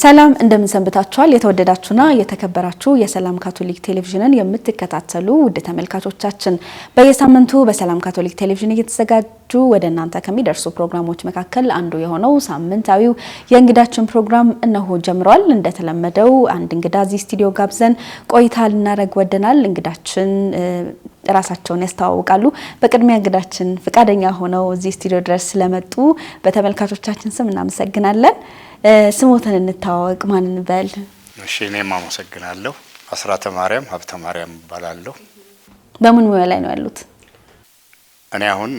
ሰላም እንደምን ሰንብታችኋል? የተወደዳችሁና የተከበራችሁ የሰላም ካቶሊክ ቴሌቪዥንን የምትከታተሉ ውድ ተመልካቾቻችን በየሳምንቱ በሰላም ካቶሊክ ቴሌቪዥን እየተዘጋጁ ወደ እናንተ ከሚደርሱ ፕሮግራሞች መካከል አንዱ የሆነው ሳምንታዊው የእንግዳችን ፕሮግራም እነሆ ጀምሯል። እንደተለመደው አንድ እንግዳ እዚህ ስቱዲዮ ጋብዘን ቆይታ ልናደርግ ወደናል። እንግዳችን ራሳቸውን ያስተዋውቃሉ። በቅድሚያ እንግዳችን ፍቃደኛ ሆነው እዚህ ስቱዲዮ ድረስ ስለመጡ በተመልካቾቻችን ስም እናመሰግናለን። ስሞትን እንታወቅ፣ ማን እንበል? እሺ፣ እኔም አመሰግናለሁ። አስራተ ማርያም ሀብተ ማርያም እባላለሁ። በምን ሙያ ላይ ነው ያሉት? እኔ አሁን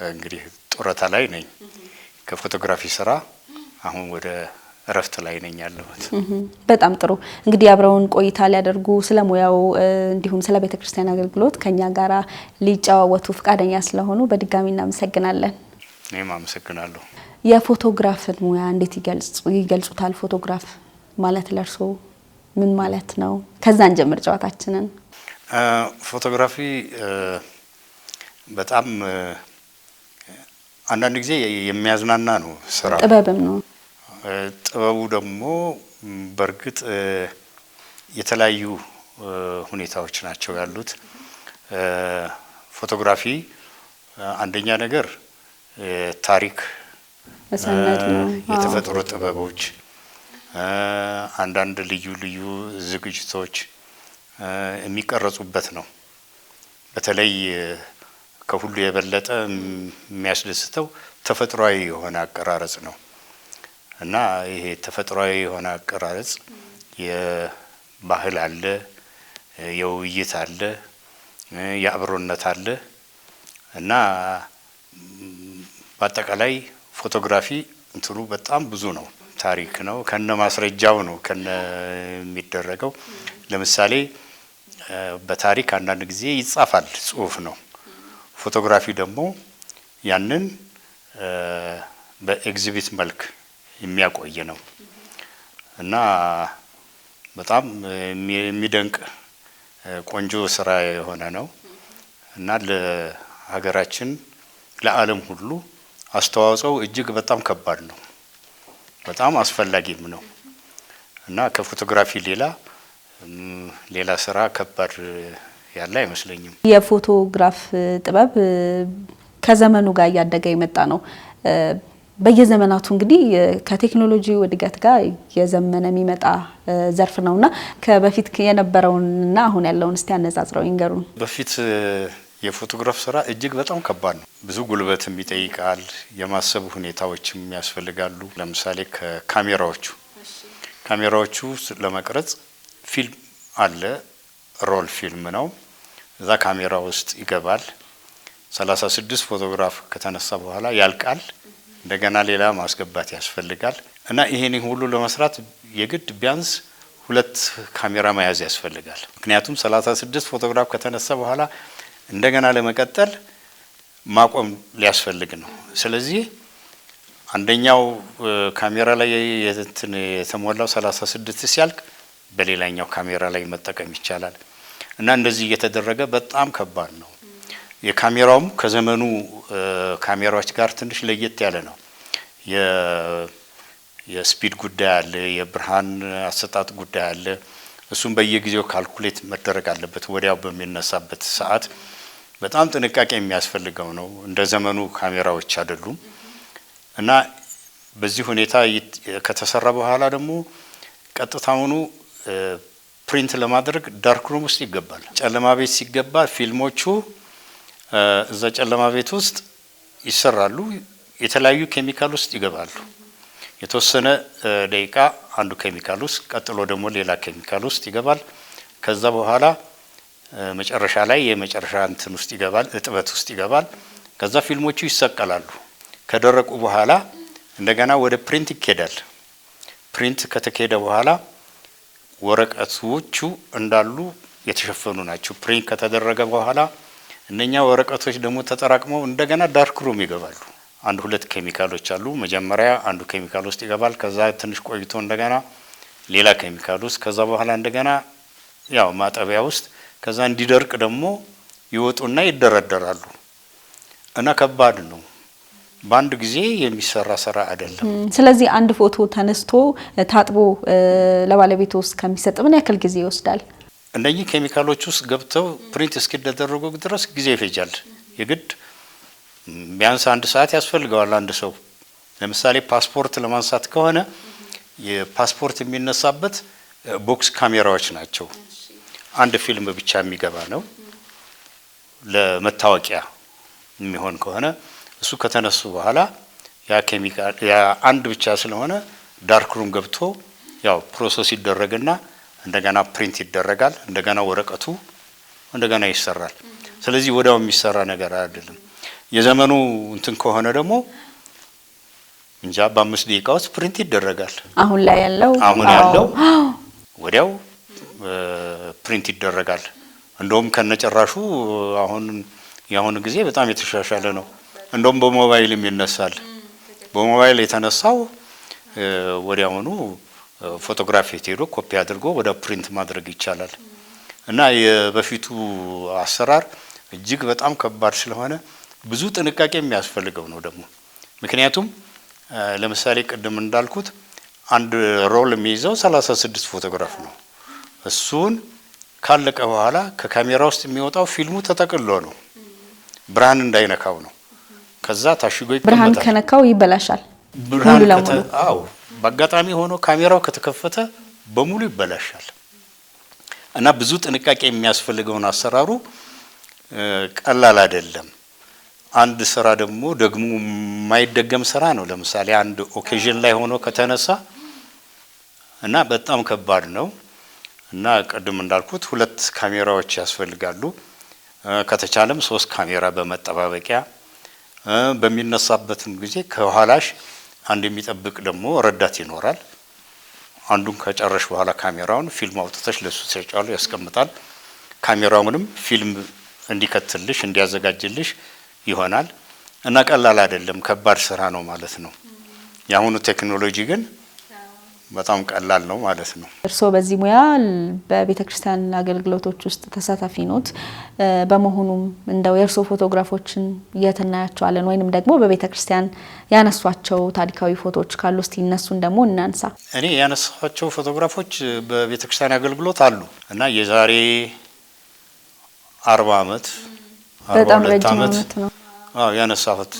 እንግዲህ ጡረታ ላይ ነኝ ከፎቶግራፊ ስራ። አሁን ወደ እረፍት ላይ ነኝ ያለሁት። በጣም ጥሩ። እንግዲህ አብረውን ቆይታ ሊያደርጉ ስለ ሙያው እንዲሁም ስለ ቤተክርስቲያን አገልግሎት ከኛ ጋራ ሊጫወቱ ፍቃደኛ ስለሆኑ በድጋሚ እናመሰግናለን። እኔም አመሰግናለሁ። የፎቶግራፍን ሙያ እንዴት ይገልጹታል? ፎቶግራፍ ማለት ለርሶ ምን ማለት ነው? ከዛን ጀምር ጨዋታችንን። ፎቶግራፊ በጣም አንዳንድ ጊዜ የሚያዝናና ነው ስራ፣ ጥበብም ነው። ጥበቡ ደግሞ በእርግጥ የተለያዩ ሁኔታዎች ናቸው ያሉት። ፎቶግራፊ አንደኛ ነገር ታሪክ፣ የተፈጥሮ ጥበቦች፣ አንዳንድ ልዩ ልዩ ዝግጅቶች የሚቀረጹበት ነው። በተለይ ከሁሉ የበለጠ የሚያስደስተው ተፈጥሯዊ የሆነ አቀራረጽ ነው እና ይሄ ተፈጥሯዊ የሆነ አቀራረጽ የባህል አለ፣ የውይይት አለ፣ የአብሮነት አለ እና በአጠቃላይ ፎቶግራፊ እንትኑ በጣም ብዙ ነው። ታሪክ ነው፣ ከነ ማስረጃው ነው ከነ የሚደረገው። ለምሳሌ በታሪክ አንዳንድ ጊዜ ይጻፋል፣ ጽሁፍ ነው። ፎቶግራፊ ደግሞ ያንን በኤግዚቢት መልክ የሚያቆይ ነው እና በጣም የሚደንቅ ቆንጆ ስራ የሆነ ነው እና ለሀገራችን ለዓለም ሁሉ አስተዋጽኦ እጅግ በጣም ከባድ ነው፣ በጣም አስፈላጊም ነው እና ከፎቶግራፊ ሌላ ስራ ከባድ ያለ አይመስለኝም። የፎቶግራፍ ጥበብ ከዘመኑ ጋር እያደገ የመጣ ነው። በየዘመናቱ እንግዲህ ከቴክኖሎጂ እድገት ጋር የዘመነ የሚመጣ ዘርፍ ነውና ከበፊት የነበረውንና አሁን ያለውን እስቲ አነጻጽረው ይንገሩን። በፊት የፎቶግራፍ ስራ እጅግ በጣም ከባድ ነው። ብዙ ጉልበትም ይጠይቃል፣ የማሰብ ሁኔታዎችም ያስፈልጋሉ። ለምሳሌ ካሜራዎቹ ለመቅረጽ ፊልም አለ፣ ሮል ፊልም ነው። እዛ ካሜራ ውስጥ ይገባል። 36 ፎቶግራፍ ከተነሳ በኋላ ያልቃል። እንደገና ሌላ ማስገባት ያስፈልጋል እና ይሄን ሁሉ ለመስራት የግድ ቢያንስ 2 ካሜራ መያዝ ያስፈልጋል። ምክንያቱም 36 ፎቶግራፍ ከተነሳ በኋላ እንደገና ለመቀጠል ማቆም ሊያስፈልግ ነው። ስለዚህ አንደኛው ካሜራ ላይ የተሞላው 36 ሲያልቅ በሌላኛው ካሜራ ላይ መጠቀም ይቻላል እና እንደዚህ እየተደረገ በጣም ከባድ ነው። የካሜራውም ከዘመኑ ካሜራዎች ጋር ትንሽ ለየት ያለ ነው። የስፒድ ጉዳይ አለ፣ የብርሃን አሰጣጥ ጉዳይ አለ። እሱም በየጊዜው ካልኩሌት መደረግ አለበት። ወዲያው በሚነሳበት ሰዓት በጣም ጥንቃቄ የሚያስፈልገው ነው። እንደ ዘመኑ ካሜራዎች አይደሉም እና በዚህ ሁኔታ ከተሰራ በኋላ ደግሞ ቀጥታውኑ ፕሪንት ለማድረግ ዳርክ ሩም ውስጥ ይገባል። ጨለማ ቤት ሲገባ ፊልሞቹ እዛ ጨለማ ቤት ውስጥ ይሰራሉ። የተለያዩ ኬሚካል ውስጥ ይገባሉ። የተወሰነ ደቂቃ አንዱ ኬሚካል ውስጥ፣ ቀጥሎ ደግሞ ሌላ ኬሚካል ውስጥ ይገባል። ከዛ በኋላ መጨረሻ ላይ የመጨረሻ እንትን ውስጥ ይገባል፣ እጥበት ውስጥ ይገባል። ከዛ ፊልሞቹ ይሰቀላሉ። ከደረቁ በኋላ እንደገና ወደ ፕሪንት ይኬዳል። ፕሪንት ከተኬደ በኋላ ወረቀቶቹ እንዳሉ የተሸፈኑ ናቸው። ፕሪንት ከተደረገ በኋላ እነኛ ወረቀቶች ደግሞ ተጠራቅመው እንደገና ዳርክ ሩም ይገባሉ። 1-2 ኬሚካሎች አሉ። መጀመሪያ አንዱ ኬሚካል ውስጥ ይገባል። ከዛ ትንሽ ቆይቶ እንደገና ሌላ ኬሚካል ውስጥ፣ ከዛ በኋላ እንደገና ያው ማጠቢያ ውስጥ፣ ከዛ እንዲደርቅ ደግሞ ይወጡና ይደረደራሉ እና ከባድ ነው። በአንድ ጊዜ የሚሰራ ስራ አይደለም። ስለዚህ አንድ ፎቶ ተነስቶ ታጥቦ ለባለቤቱ ውስጥ ከሚሰጥ ምን ያክል ጊዜ ይወስዳል? እነኚህ ኬሚካሎች ውስጥ ገብተው ፕሪንት እስኪደረጉ ድረስ ጊዜ ይፈጃል። የግድ ቢያንስ 1 ሰዓት ያስፈልገዋል አንድ ሰው። ለምሳሌ ፓስፖርት ለማንሳት ከሆነ የፓስፖርት የሚነሳበት ቦክስ ካሜራዎች ናቸው። አንድ ፊልም ብቻ የሚገባ ነው። ለመታወቂያ የሚሆን ከሆነ እሱ ከተነሱ በኋላ ያ ኬሚካል ያ አንድ ብቻ ስለሆነ ዳርክ ሩም ገብቶ ያው ፕሮሰስ ይደረግና እንደገና ፕሪንት ይደረጋል። እንደገና ወረቀቱ እንደገና ይሰራል። ስለዚህ ወዲያው የሚሰራ ነገር አይደለም። የዘመኑ እንትን ከሆነ ደግሞ እንጃ በ5 ደቂቃ ውስጥ ፕሪንት ይደረጋል። አሁን ያለው ወዲያው ፕሪንት ይደረጋል። እንደውም ከነጨራሹ አሁን ጊዜ በጣም የተሻሻለ ነው። እንደውም በሞባይልም ይነሳል። በሞባይል የተነሳው ወዲያውኑ ፎቶግራፍ ሄዶ ኮፒ አድርጎ ወደ ፕሪንት ማድረግ ይቻላል። እና የበፊቱ አሰራር እጅግ በጣም ከባድ ስለሆነ ብዙ ጥንቃቄ የሚያስፈልገው ነው ደግሞ። ምክንያቱም ለምሳሌ ቅድም እንዳልኩት አንድ ሮል የሚይዘው 36 ፎቶግራፍ ነው። እሱን ካለቀ በኋላ ከካሜራ ውስጥ የሚወጣው ፊልሙ ተጠቅልሎ ነው፣ ብርሃን እንዳይነካው ነው። ከዛ ታሽጎ ይቀመጣል። ብርሃን ከነካው ይበላሻል። አዎ በአጋጣሚ ሆኖ ካሜራው ከተከፈተ በሙሉ ይበላሻል። እና ብዙ ጥንቃቄ የሚያስፈልገውን አሰራሩ ቀላል አይደለም። አንድ ስራ ደግሞ የማይደገም ስራ ነው። ለምሳሌ አንድ ኦኬዥን ላይ ሆኖ ከተነሳ እና በጣም ከባድ ነው። እና ቅድም እንዳልኩት 2 ካሜራዎች ያስፈልጋሉ። ከተቻለም 3 ካሜራ በመጠባበቂያ በሚነሳበትም ጊዜ ከኋላሽ አንድ የሚጠብቅ ደግሞ ረዳት ይኖራል። አንዱን ከጨረሽ በኋላ ካሜራውን ፊልም አውጥተሽ ለሱ ተጫሉ ያስቀምጣል። ካሜራውንም ፊልም እንዲከትልሽ እንዲያዘጋጅልሽ ይሆናል። እና ቀላል አይደለም፣ ከባድ ስራ ነው ማለት ነው። የአሁኑ ቴክኖሎጂ ግን በጣም ቀላል ነው ማለት ነው። እርስዎ በዚህ ሙያ በቤተክርስቲያን አገልግሎቶች ውስጥ ተሳታፊ ኖት። በመሆኑም እንደው የእርስዎ ፎቶግራፎችን እየተናያቸዋለን ወይንም ደግሞ በቤተክርስቲያን ያነሷቸው ታሪካዊ ፎቶዎች ካሉ እስቲ እነሱን ደግሞ እናንሳ። እኔ ያነሳቸው ፎቶግራፎች በቤተክርስቲያን አገልግሎት አሉ እና የዛሬ 40 ዓመት 42 ዓመት ነው ያነሳሁት።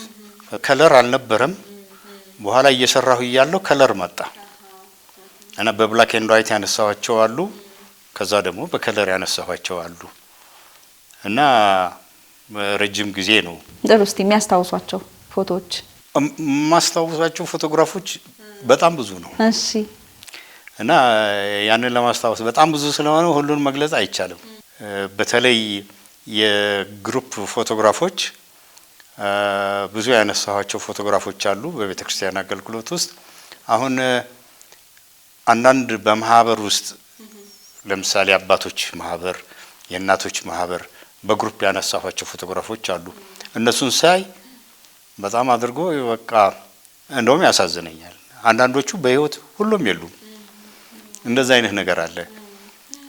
ከለር አልነበረም። በኋላ እየሰራሁ እያለሁ ከለር መጣ እና በብላክ ኤንድ ዋይት ያነሳኋቸው አሉ። ከዛ ደግሞ በከለር ያነሳኋቸው አሉ እና ረጅም ጊዜ ነው። እስቲ የሚያስታውሷቸው ፎቶዎች? ማስታወሳቸው ፎቶግራፎች በጣም ብዙ ነው። እሺ። እና ያንን ለማስታወስ በጣም ብዙ ስለሆነ ሁሉን መግለጽ አይቻልም። በተለይ የግሩፕ ፎቶግራፎች ብዙ ያነሳኋቸው ፎቶግራፎች አሉ በቤተክርስቲያን አገልግሎት ውስጥ። አሁን አንዳንድ በማህበር ውስጥ ለምሳሌ አባቶች ማህበር፣ የእናቶች ማህበር በግሩፕ ያነሳኋቸው ፎቶግራፎች አሉ። እነሱን ሳይ በጣም አድርጎ በቃ እንደውም ያሳዝነኛል። አንዳንዶቹ በህይወት ሁሉም የሉም። እንደዛ አይነት ነገር አለ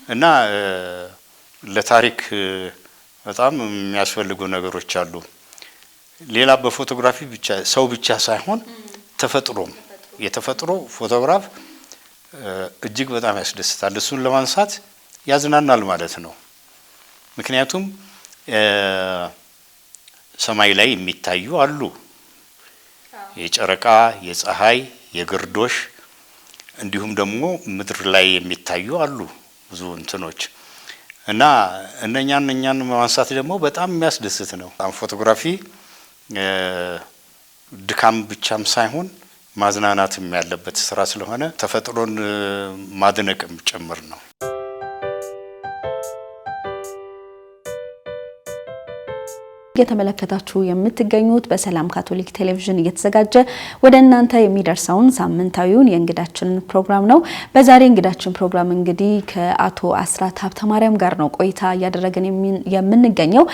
እና ለታሪክ በጣም የሚያስፈልጉ ነገሮች አሉ። ሌላ በፎቶግራፊ ብቻ ሰው ብቻ ሳይሆን ተፈጥሮም የተፈጥሮ ፎቶግራፍ እጅግ በጣም ያስደስታል። እሱን ለማንሳት ያዝናናል ማለት ነው። ምክንያቱም ሰማይ ላይ የሚታዩ አሉ፣ የጨረቃ፣ የፀሐይ፣ የግርዶሽ እንዲሁም ደግሞ ምድር ላይ የሚታዩ አሉ ብዙ እንትኖች እና እነኛን ማንሳት ደግሞ በጣም የሚያስደስት ነው። ፎቶግራፊ ድካም ብቻም ሳይሆን ማዝናናትም ያለበት ስራ ስለሆነ ተፈጥሮን ማድነቅም ጭምር ነው። እየተመለከታችሁ የምትገኙት በሰላም ካቶሊክ ቴሌቪዥን እየተዘጋጀ ወደ እናንተ የሚደርሰውን ሳምንታዊውን የእንግዳችንን ፕሮግራም ነው። በዛሬ እንግዳችን ፕሮግራም እንግዲህ ከአቶ አስራት ሀብተማርያም ጋር ነው ቆይታ እያደረግን የምንገኘው።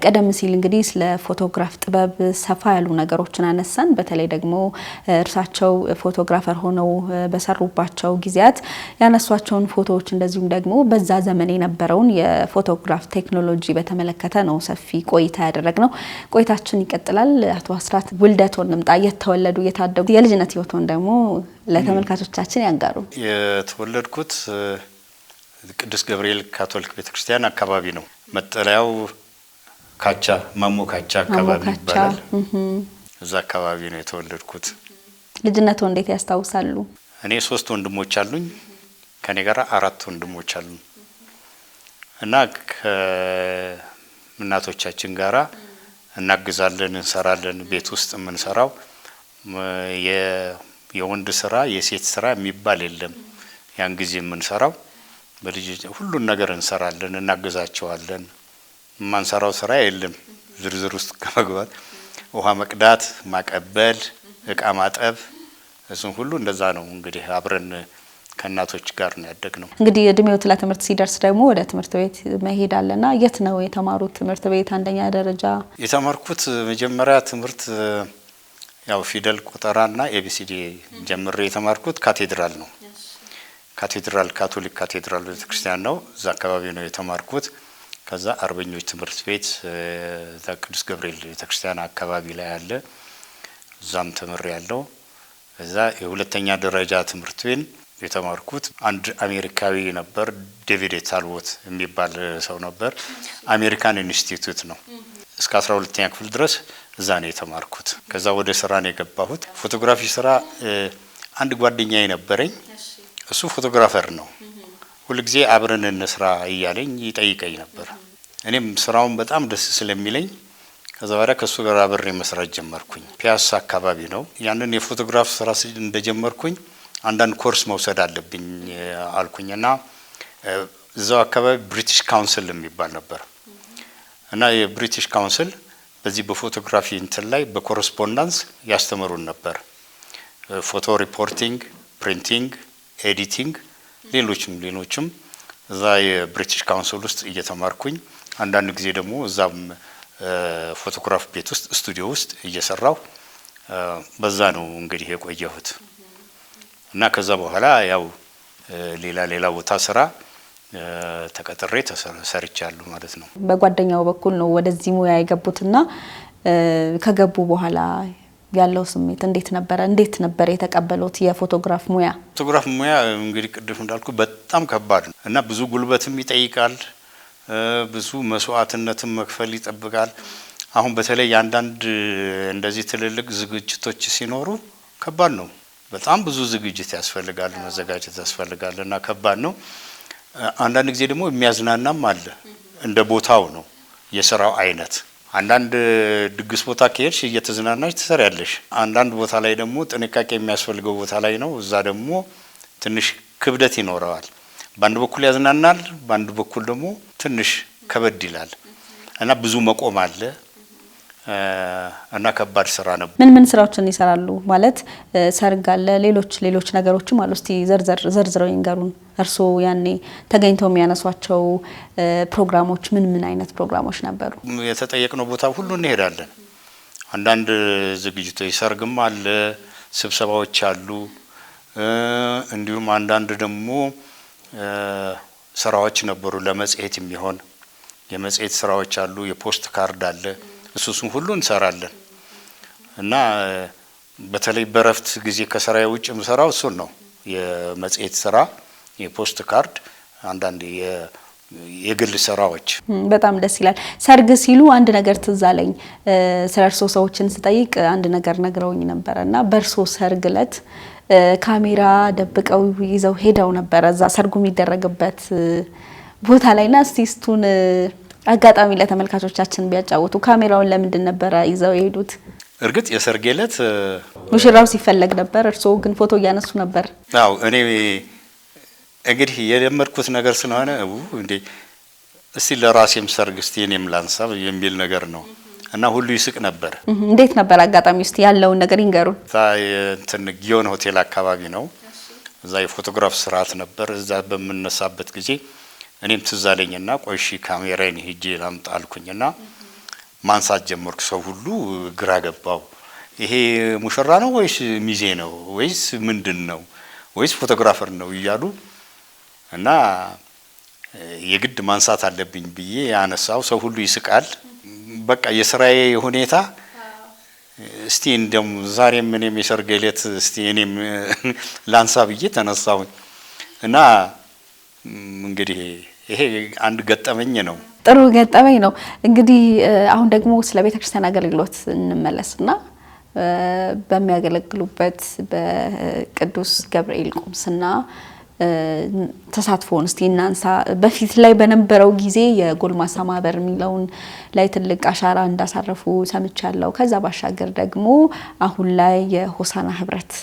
ቀደም ሲል እንግዲህ ስለ ፎቶግራፍ ጥበብ ሰፋ ያሉ ነገሮችን አነሳን። በተለይ ደግሞ እርሳቸው ፎቶግራፈር ሆነው በሰሩባቸው ጊዜያት ያነሷቸውን ፎቶዎች እንደዚሁም ደግሞ በዛ ዘመን የነበረውን የፎቶግራፍ ቴክኖሎጂ በተመለከተ ነው ሰፊ ቆይታ ያደረግን። ያደረግነው። ቆይታችን ይቀጥላል። አቶ አስራት ውልደቶን እንምጣ። የተወለዱ የታደጉ የልጅነት ህይወቶን ደግሞ ለተመልካቾቻችን ያጋሩ። የተወለድኩት ቅዱስ ገብርኤል ካቶሊክ ቤተክርስቲያን አካባቢ ነው። መጠለያው ካቻ ማሞ ካቻ አካባቢ ይባላል። እዛ አካባቢ ነው የተወለድኩት። ልጅነቱ እንዴት ያስታውሳሉ? እኔ 3 ወንድሞች አሉኝ። ከኔ ጋር 4 ወንድሞች አሉኝ እና ከእናቶቻችን ጋራ እናግዛለን፣ እንሰራለን። ቤት ውስጥ የምንሰራው የወንድ ስራ የሴት ስራ የሚባል የለም። ያን ጊዜ የምንሰራው በልጅ ሁሉን ነገር እንሰራለን፣ እናግዛቸዋለን። ማንሰራው ስራ የለም። ዝርዝር ውስጥ ከመግባት ውሃ መቅዳት፣ ማቀበል፣ እቃ ማጠብ እሱን ሁሉ እንደዛ ነው። እንግዲህ አብረን ከእናቶች ጋር ነው ያደግነው። እንግዲህ እድሜው ለትምህርት ሲደርስ ደግሞ ወደ ትምህርት ቤት መሄድ አለና የት ነው የተማሩት ትምህርት ቤት? አንደኛ ደረጃ የተማርኩት መጀመሪያ ትምህርት ያው ፊደል ቆጠራና ኤቢሲዲ ጀምሬ የተማርኩት ካቴድራል ነው። ካቴድራል ካቶሊክ ካቴድራል ቤተክርስቲያን ነው። እዛ አካባቢ ነው የተማርኩት። ከዛ አርበኞች ትምህርት ቤት ቅዱስ ገብርኤል ቤተክርስቲያን አካባቢ ላይ አለ። እዛም ተምሬ ያለው። እዛ የሁለተኛ ደረጃ ትምህርት ቤት የተማርኩት አንድ አሜሪካዊ ነበር፣ ዴቪድ ታልቦት የሚባል ሰው ነበር። አሜሪካን ኢንስቲትዩት ነው። እስከ 12ኛ ክፍል ድረስ እዛ ነው የተማርኩት። ከዛ ወደ ስራ ነው የገባሁት። ፎቶግራፊ ስራ አንድ ጓደኛዬ ነበረኝ። እሱ ፎቶግራፈር ነው። ሁሉ ጊዜ አብረን እንስራ እያለኝ ይጠይቀኝ ነበር። እኔም ስራውን በጣም ደስ ስለሚለኝ ከዛ በኋላ ከሱ ጋር አብሬ መስራት ጀመርኩኝ። ፒያሳ አካባቢ ነው። ያንን የፎቶግራፍ ስራ እንደጀመርኩኝ አንዳንድ ኮርስ መውሰድ አለብኝ አልኩኝና እዛው አካባቢ ብሪቲሽ ካውንስል የሚባል ነበር እና የብሪቲሽ ካውንስል በዚህ በፎቶግራፊ እንትን ላይ በኮረስፖንዳንስ ያስተምሩን ነበር። ፎቶ ሪፖርቲንግ፣ ፕሪንቲንግ፣ ኤዲቲንግ ሌሎችም እዛ የብሪቲሽ ካውንስል ውስጥ እየተማርኩኝ አንዳንድ ጊዜ ደግሞ እዛም ፎቶግራፍ ቤት ውስጥ ስቱዲዮ ውስጥ እየሰራው በዛ ነው እንግዲህ የቆየሁት እና ከዛ በኋላ ያው ሌላ ቦታ ስራ ተቀጥሬ ሰርቻለሁ ማለት ነው። በጓደኛው በኩል ነው ወደዚህ ሙያ የገቡትና ከገቡ በኋላ ያለው ስሜት እንዴት ነበር የተቀበሉት? የፎቶግራፍ ሙያ እንግዲህ ቅድም እንዳልኩ በጣም ከባድ ነው እና ብዙ ጉልበትም ይጠይቃል፣ ብዙ መስዋዕትነትም መክፈል ይጠብቃል። አሁን በተለይ አንዳንድ እንደዚህ ትልልቅ ዝግጅቶች ሲኖሩ ከባድ ነው። በጣም ብዙ ዝግጅት ያስፈልጋል፣ መዘጋጀት ያስፈልጋል እና ከባድ ነው። አንዳንድ ጊዜ ደግሞ የሚያዝናናም አለ። እንደ ቦታው ነው የስራው አይነት። አንዳንድ ድግስ ቦታ ከሄድሽ እየተዝናናሽ ትሰሪያለሽ። አንዳንድ ቦታ ላይ ደግሞ ጥንቃቄ የሚያስፈልገው ቦታ ላይ ነው። እዛ ደግሞ ትንሽ ክብደት ይኖረዋል። በአንድ በኩል ያዝናናል፣ በአንድ በኩል ደግሞ ትንሽ ከበድ ይላል እና ብዙ መቆም አለ እና ከባድ ስራ ነው። ምን ስራዎችን ይሰራሉ? ማለት ሰርግ አለ፣ ሌሎች ነገሮችም አሉ። እስቲ ዘርዝረው ይንገሩን። እርሶ ያኔ ተገኝተው የሚያነሷቸው ፕሮግራሞች ምን አይነት ፕሮግራሞች ነበሩ? የተጠየቅነው ቦታ ሁሉ እንሄዳለን። አንዳንድ ዝግጅቶች ሰርግም አለ፣ ስብሰባዎች አሉ። እንዲሁም አንዳንድ ደግሞ ስራዎች ነበሩ። ለመጽሔት የሚሆን የመጽሔት ስራዎች አሉ። የፖስት ካርድ አለ። እሱን ሁሉ እንሰራለን እና በተለይ በረፍት ጊዜ ከስራዬ ውጭ የምሰራው እሱን ነው። የመጽሔት ስራ፣ የፖስት ካርድ፣ አንዳንድ የግል ስራዎች። በጣም ደስ ይላል። ሰርግ ሲሉ አንድ ነገር ትዝ አለኝ። ስለ እርሶ ሰዎችን ስጠይቅ አንድ ነገር ነግረውኝ ነበርና በእርሶ ሰርግ ዕለት ካሜራ ደብቀው ይዘው ሄደው ነበር እዛ ሰርጉ የሚደረግበት ቦታ ላይና እስቲ እሱን አጋጣሚ ለተመልካቾቻችን ቢያጫውቱ። ካሜራውን ለምንድን ነበር ይዘው የሄዱት? እርግጥ የሰርግ ዕለት ሙሽራው ሲፈለግ ነበር፣ እርሶ ግን ፎቶ እያነሱ ነበር። አዎ እኔ እንግዲህ የለመድኩት ነገር ስለሆነ እንዴ እስቲ ለራሴም ሰርግ እስቲ እኔም ላንሳ የሚል ነገር ነው እና ሁሉ ይስቅ ነበር። እንዴት ነበር አጋጣሚ? እስቲ ያለውን ነገር ይንገሩን። እንትን ጊዮን ሆቴል አካባቢ ነው። እዛ የፎቶግራፍ ስርዓት ነበር። እዛ በምንነሳበት ጊዜ እኔም ትዝ አለኝና ቆይሺ ካሜራዬን ሄጄ ላምጣ አልኩኝና ማንሳት ጀመርኩ። ሰው ሁሉ ግራ ገባው። ይሄ ሙሽራ ነው ወይስ ሚዜ ነው ወይስ ምንድን ነው ወይስ ፎቶግራፈር ነው እያሉ እና የግድ ማንሳት አለብኝ ብዬ ያነሳው። ሰው ሁሉ ይስቃል። በቃ የስራዬ ሁኔታ እስቲ እንደም ዛሬ ምንም የሰርግ ዕለት እስቲ እኔም ላንሳ ብዬ ተነሳሁኝ እና እንግዲህ ይሄ አንድ ገጠመኝ ነው። ጥሩ ገጠመኝ ነው። እንግዲህ አሁን ደግሞ ስለ ቤተክርስቲያን አገልግሎት እንመለስና በሚያገለግሉበት በቅዱስ ገብርኤል ቁምስና ተሳትፎን እስቲ እናንሳ። በፊት ላይ በነበረው ጊዜ የጎልማሳ ማህበር የሚለውን ላይ ትልቅ አሻራ እንዳሳረፉ ሰምቻለሁ። ከዛ ባሻገር ደግሞ አሁን ላይ የሆሳና ህብረት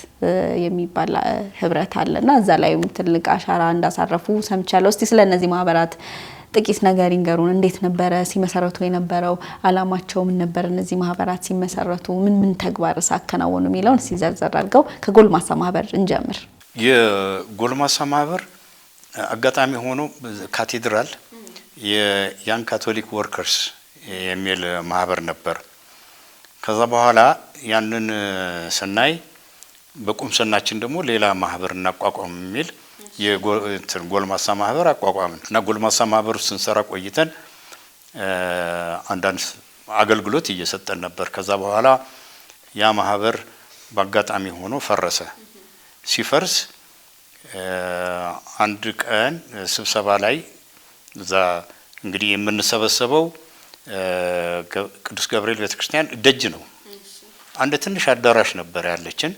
የሚባል ህብረት አለና እዛ ላይም ትልቅ አሻራ እንዳሳረፉ ሰምቻለሁ። እስቲ ስለነዚህ ማህበራት ጥቂት ነገር ይንገሩን። እንዴት ነበረ ሲመሰረቱ የነበረው? አላማቸው ምን ነበር? እነዚህ ማህበራት ሲመሰረቱ ምን ተግባርስ አከናወኑ የሚለውን እስቲ ዘርዘር አድርገው ከጎልማሳ ማህበር እንጀምር። የጎልማሳ ማህበር አጋጣሚ ሆኖ ካቴድራል የያን ካቶሊክ ወርከርስ የሚል ማህበር ነበር። ከዛ በኋላ ያንን ስናይ በቁምስናችን ደግሞ ሌላ ማህበር እናቋቋም የሚል የጎልማሳ ማህበር አቋቋምን እና ጎልማሳ ማህበር ስንሰራ ቆይተን አንዳንድ አገልግሎት እየሰጠን ነበር። ከዛ በኋላ ያ ማህበር በአጋጣሚ ሆኖ ፈረሰ። ሲፈርስ አንድ ቀን ስብሰባ ላይ እዛ እንግዲህ የምንሰበሰበው ቅዱስ ገብርኤል ቤተክርስቲያን ደጅ ነው። አንድ ትንሽ አዳራሽ ነበር ያለችን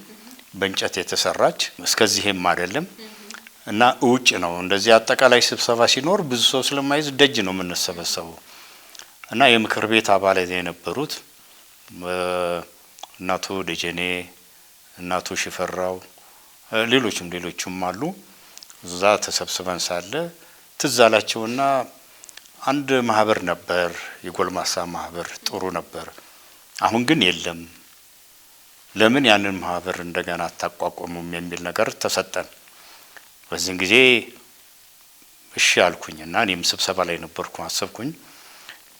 በእንጨት የተሰራች እስከዚህም አይደለም እና ውጭ ነው። እንደዚህ አጠቃላይ ስብሰባ ሲኖር ብዙ ሰው ስለማይዝ ደጅ ነው የምንሰበሰበው እና የምክር ቤት አባላት የነበሩት እናቱ ደጀኔ፣ እናቱ ሽፈራው፣ ሌሎችም አሉ። እዛ ተሰብስበን ሳለ ትዝ አላቸውና አንድ ማህበር ነበር የጎልማሳ ማህበር ጥሩ ነበር፣ አሁን ግን የለም፣ ለምን ያንን ማህበር እንደገና አታቋቁሙም የሚል ነገር ተሰጠን። በዚህን ጊዜ እሺ አልኩኝና እኔም ስብሰባ ላይ ነበርኩ። አሰብኩኝ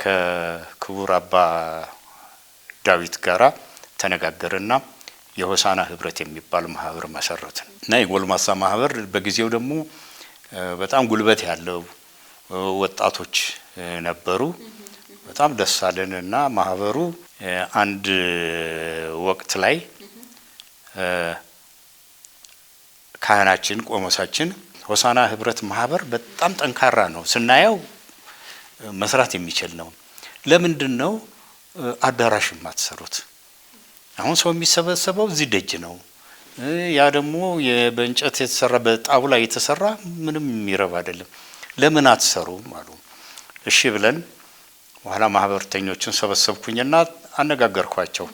ከክቡር አባ ዳዊት ጋራ ተነጋገርና የሆሳና ህብረት የሚባል ማህበር መሰረትን እና የጎልማሳ ማህበር በጊዜው ደግሞ በጣም ጉልበት ያለው ወጣቶች ነበሩ። በጣም ደስ አለንና ማህበሩ አንድ ወቅት ላይ ካህናችን ቆሞሳችን ሆሳና ህብረት ማህበር በጣም ጠንካራ ነው፣ ስናየው መስራት የሚችል ነው፣ ለምንድነው አዳራሽ የማትሰሩት? አሁን ሰው የሚሰበሰበው እዚህ ደጅ ነው፣ ያ ደግሞ በእንጨት የተሰራ በጣውላ የተሰራ ምንም የሚረባ አይደለም፣ ለምን አትሰሩም አሉ። እሺ ብለን በኋላ ማህበርተኞችን ሰበሰብኩኝና አነጋገርኳቸው።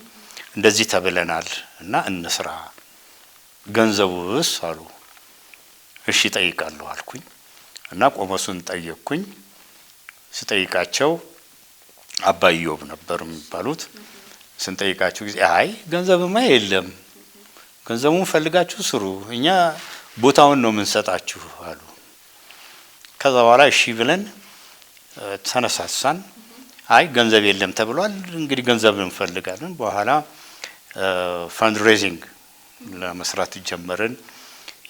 እንደዚህ ተብለናል እና እንስራ፣ ገንዘቡስ አሉ። እሺ ጠይቃለሁ አልኩኝ እና ቆሞሱን ጠየቅኩኝ። ስጠይቃቸው አባ ኢዮብ ነበር የሚባሉት። ስንጠይቃቸው ጊዜ አይ ገንዘብማ የለም፣ ገንዘቡን ፈልጋችሁ ስሩ፣ እኛ ቦታውን ነው የምንሰጣችሁ አሉ። ከዛ በኋላ እሺ ብለን ተነሳሳን። አይ ገንዘብ የለም ተብሏል፣ እንግዲህ ገንዘብ እንፈልጋለን። በኋላ ፈንድሬዚንግ ለመስራት ጀመርን።